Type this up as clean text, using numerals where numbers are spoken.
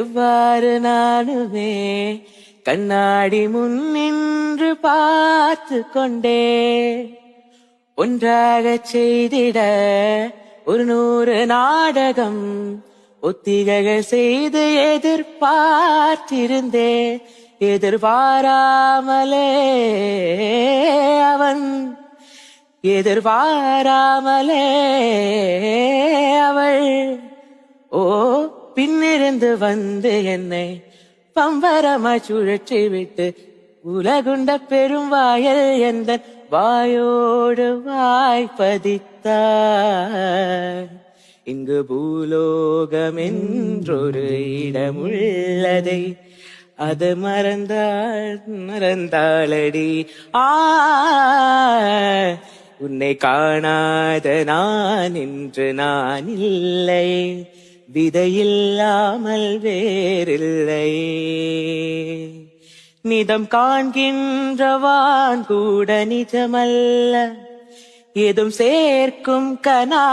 எவ்வாறு நானுமே கண்ணாடி முன் நின்று பார்த்து கொண்டே ஒன்றாகச் செய்திட 100 நாடகம் ஒத்திகைகள் செய்து எதிர்பார்த்திருந்தே எதிர்பாராமலே அவன் எதிர்பாராமலே அவள் ஓ பின்னிருந்து வந்து என்னை பம்பரமாய் சுழற்றி விட்டு உலகுண்ட பெரும் வாயல் எந்த வாயோடு வாய்ப்பதித்தார். இங்கு பூலோகம் என்றொரு இடமுள்ளதை அது மறந்தாளடி. உன்னை காணாத நான் என்று நான் இல்லை, விதையில்லாமல் வேறில்லை. நிதம் காண்கின்றவான் கூட நிஜமல்ல, ஏதும் சேர்க்கும் கனா